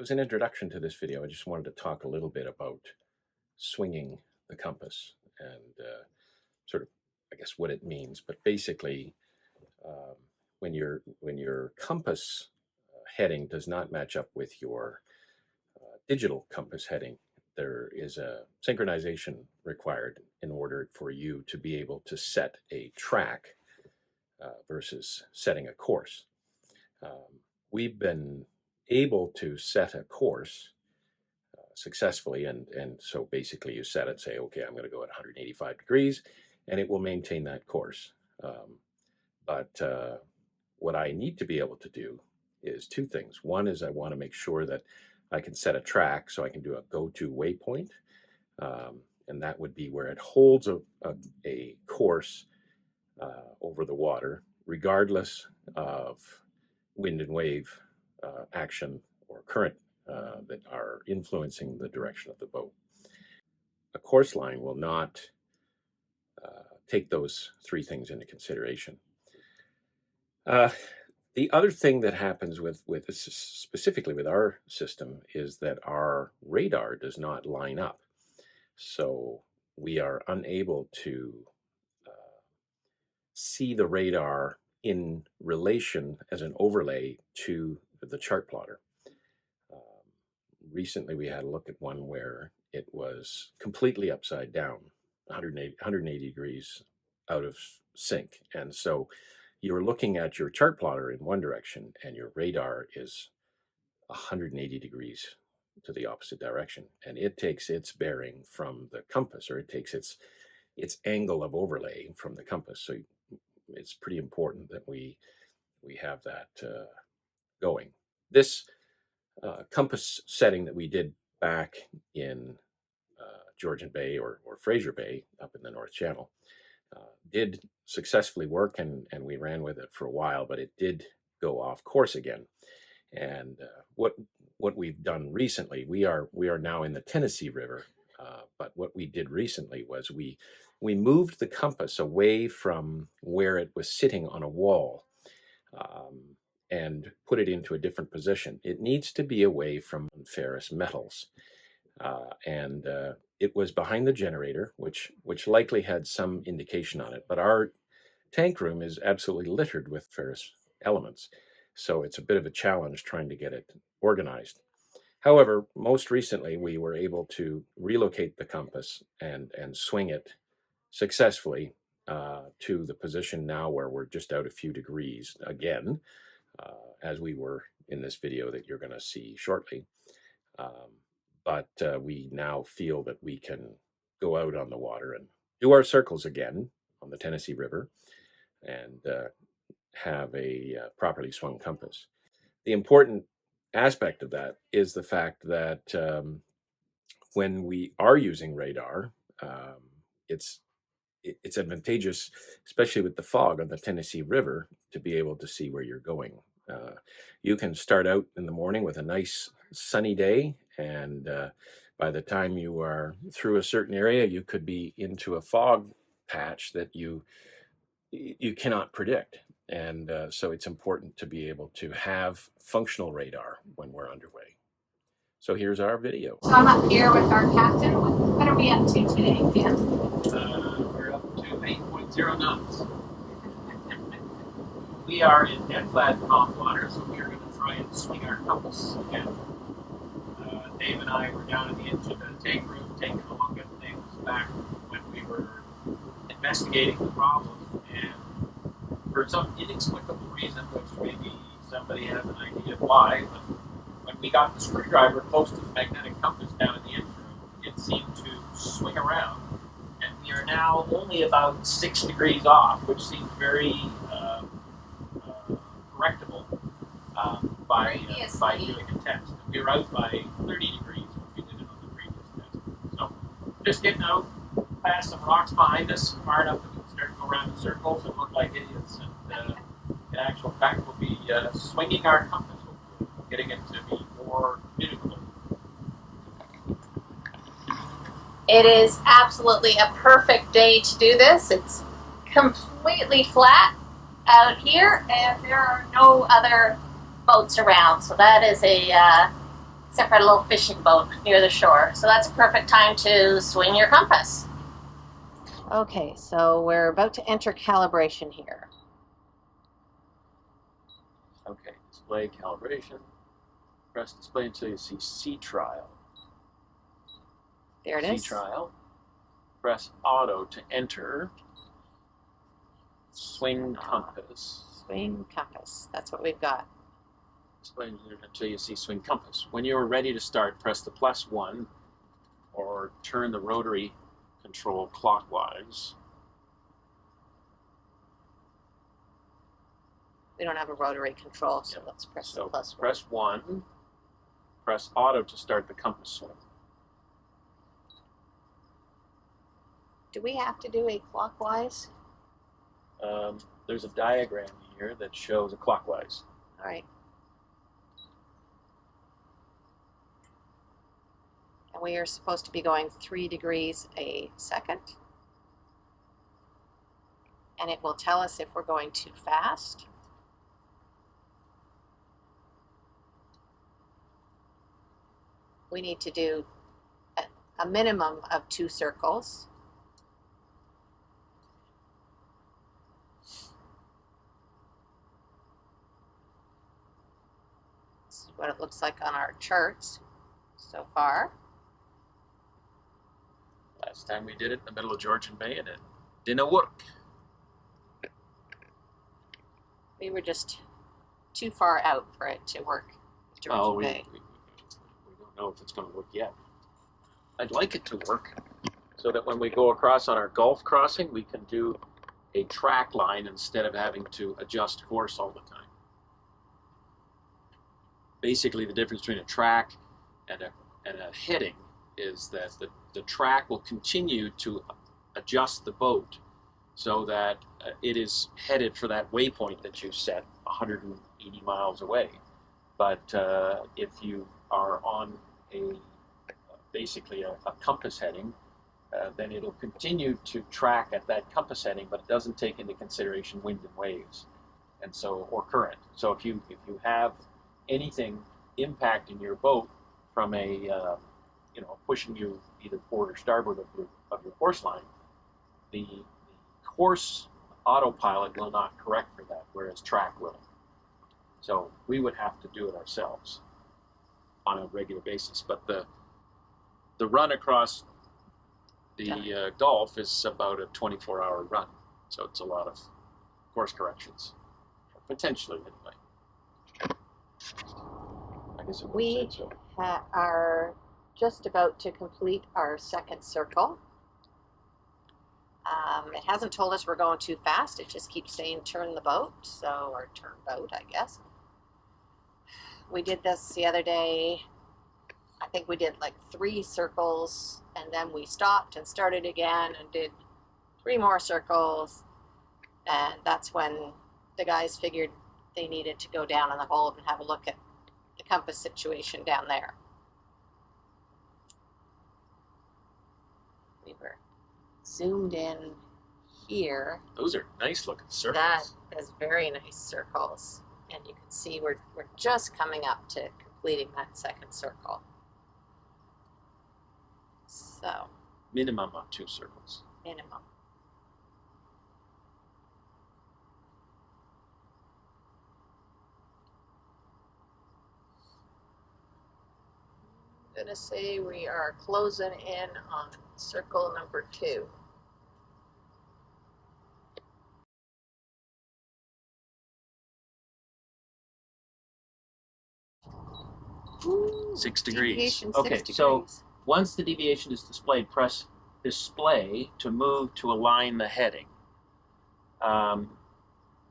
as an introduction to this video, I just wanted to talk a little bit about swinging the compass and sort of, I guess, what it means. But basically, when your compass heading does not match up with your digital compass heading, there is a synchronization required in order for you to be able to set a track versus setting a course. We've been able to set a course successfully, and so basically you set it, say, okay, I'm going to go at 185 degrees, and it will maintain that course. But what I need to be able to do is two things. One is I want to make sure that I can set a track so I can do a go-to waypoint, and that would be where it holds a course over the water, regardless of wind and wave action or current that are influencing the direction of the boat. A course line will not take those three things into consideration. The other thing that happens with specifically with our system is that our radar does not line up. So we are unable to see the radar in relation as an overlay to the chart plotter. Recently we had a look at one where it was completely upside down, 180 degrees out of sync. And so you're looking at your chart plotter in one direction and your radar is 180 degrees to the opposite direction. And it takes its bearing from the compass, or it takes its angle of overlay from the compass. So it's pretty important that we have that going. This compass setting that we did back in Georgian Bay or Fraser Bay up in the North Channel did successfully work, and we ran with it for a while, but it did go off course again. And what we've done recently, we are now in the Tennessee River, but what we did recently was we moved the compass away from where it was sitting on a wall and put it into a different position. It needs to be away from ferrous metals. And it was behind the generator, which likely had some indication on it. But our tank room is absolutely littered with ferrous elements. So it's a bit of a challenge trying to get it organized. However, most recently, we were able to relocate the compass and swing it successfully to the position now where we're just out a few degrees again, as we were in this video that you're going to see shortly. But we now feel that we can go out on the water and do our circles again on the Tennessee River and have a properly swung compass. The important aspect of that is the fact that when we are using radar, it's advantageous, especially with the fog on the Tennessee River, to be able to see where you're going. You can start out in the morning with a nice sunny day, and by the time you are through a certain area, you could be into a fog patch that you cannot predict. And so it's important to be able to have functional radar when we're underway. So here's our video. So I'm up here with our captain. What are we up to today, Dan? We're up to 8.0 knots. We are in dead flat calm water, so we are going to try and swing our compass again. Dave and I were down in the edge of the tank room taking a look at things back when we were investigating the problem, and for some inexplicable reason, which maybe somebody has an idea why, but when we got the screwdriver close to the magnetic compass down in the engine room, it seemed to swing around, and we are now only about 6 degrees off, which seems very correctable by doing a test. We were out by 30 degrees when we did it on the previous test. So just getting out past some rocks behind us, far enough that we can start to go around in circles and look like idiots. And in actual fact, we'll be swinging our compass, getting it to be more communicable. It is absolutely a perfect day to do this. It's completely flat out here, and there are no other boats around. So that is a except for a little fishing boat near the shore. So that's a perfect time to swing your compass. Okay, so we're about to enter calibration here. Okay, display calibration. Press display until you see C trial. There it C is. trial. Press auto to enter. Swing compass. Swing compass. That's what we've got. Display until you see swing compass. When you are ready to start, press the +1 or turn the rotary control clockwise. We don't have a rotary control, so let's press the +1. Press 1. Press auto to start the compass swing. Do we have to do a clockwise? There's a diagram here that shows a clockwise. All right. And we are supposed to be going 3 degrees a second. And it will tell us if we're going too fast. We need to do a minimum of 2 circles. This is what it looks like on our charts so far. Last time we did it in the middle of Georgian Bay and it didn't work. We were just too far out for it to work. Well, Georgian Bay. we don't know if it's going to work yet. I'd like it to work so that when we go across on our Gulf crossing, we can do a track line instead of having to adjust course all the time. Basically, the difference between a track and a heading is that the track will continue to adjust the boat so that it is headed for that waypoint that you set 180 miles away. But if you are on basically a compass heading, then it'll continue to track at that compass heading, but it doesn't take into consideration wind and waves, and so or current. So if you have anything impacting your boat from pushing you either port or starboard of your course line, the course autopilot will not correct for that, whereas track will. So we would have to do it ourselves on a regular basis. But the run across the Gulf is about a 24-hour run, so it's a lot of course corrections, potentially anyway. I guess it We so. are just about to complete our second circle. It hasn't told us we're going too fast. It just keeps saying turn the boat, or turn boat, I guess. We did this the other day. I think we did like 3 circles, and then we stopped and started again and did 3 more circles. And that's when the guys figured they needed to go down in the hold and have a look at the compass situation down there. We were zoomed in here. Those are nice looking circles. That is very nice circles. And you can see we're just coming up to completing that second circle. So, Minimum of 2 circles. minimum. I'm going to say we are closing in on circle number 2. Ooh, 6 degrees. deviation, Okay, 6 so degrees. once the deviation is displayed, press display to move to align the heading.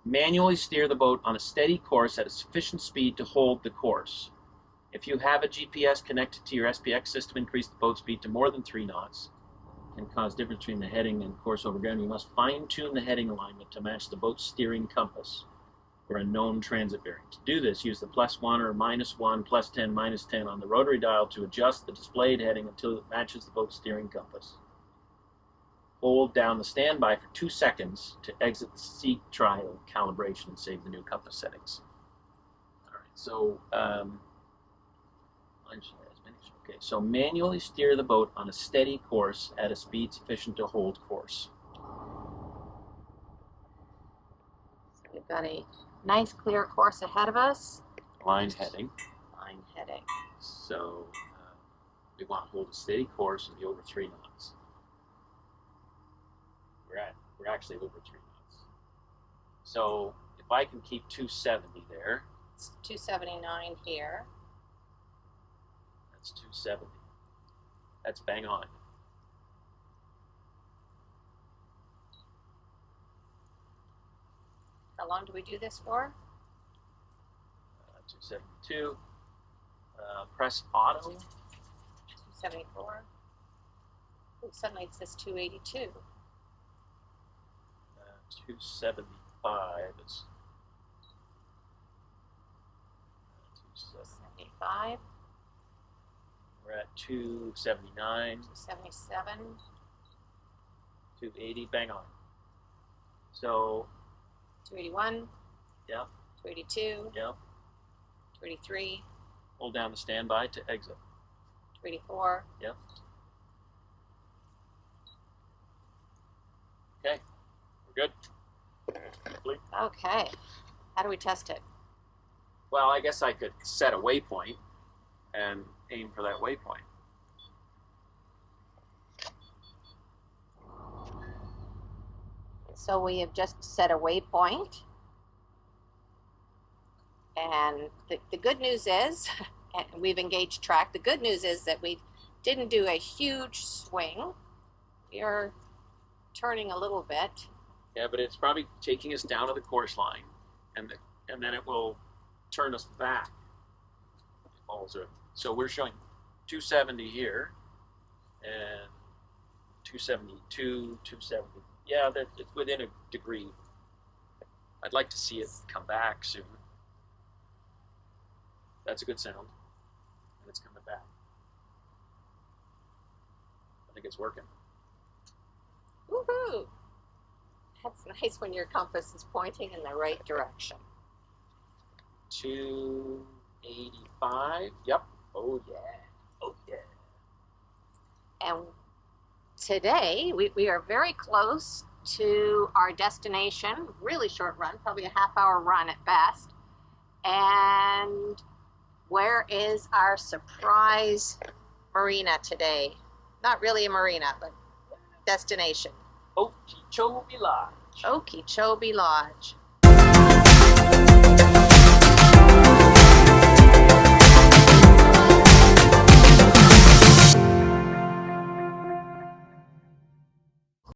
Manually steer the boat on a steady course at a sufficient speed to hold the course. If you have a GPS connected to your SPX system, increase the boat speed to more than 3 knots. Can cause difference between the heading and course over ground. You must fine-tune the heading alignment to match the boat's steering compass for a known transit bearing. To do this, use the +1 or -1, +10, -10 on the rotary dial to adjust the displayed heading until it matches the boat's steering compass. Hold down the standby for 2 seconds to exit the C trial calibration and save the new compass settings. All right, so Okay, so manually steer the boat on a steady course at a speed sufficient to hold course. So we've got a nice clear course ahead of us. Line heading. Line heading. So we want to hold a steady course and be over 3 knots. We're actually over 3 knots. So if I can keep 270 there. It's 279 here. That's 270. That's bang on. How long do we do this for? 272. Press auto. 274. Ooh, suddenly it says 282. 275 is 275. We're at 279. 277. 280, bang on. So 281. Yep. 282. Yep. 283. Hold down the standby to exit. 284. Yep. Okay, we're good. Okay. How do we test it? Well, I guess I could set a waypoint and aim for that waypoint. So we have just set a waypoint. And the good news is, and we've engaged track, the good news is that we didn't do a huge swing. We are turning a little bit. Yeah, but it's probably taking us down to the course line, and then it will turn us back. So we're showing 270 here, and 272, 270. Yeah, it's within a degree. I'd like to see it come back soon. That's a good sound, and it's coming back. I think it's working. Woohoo! That's nice when your compass is pointing in the right direction. 285. Yep. Oh yeah. Oh yeah. And today we are very close to our destination. Really short run, probably a half-hour run at best. And where is our surprise marina today? Not really a marina, but destination. Okeechobee Lodge. Okeechobee Lodge.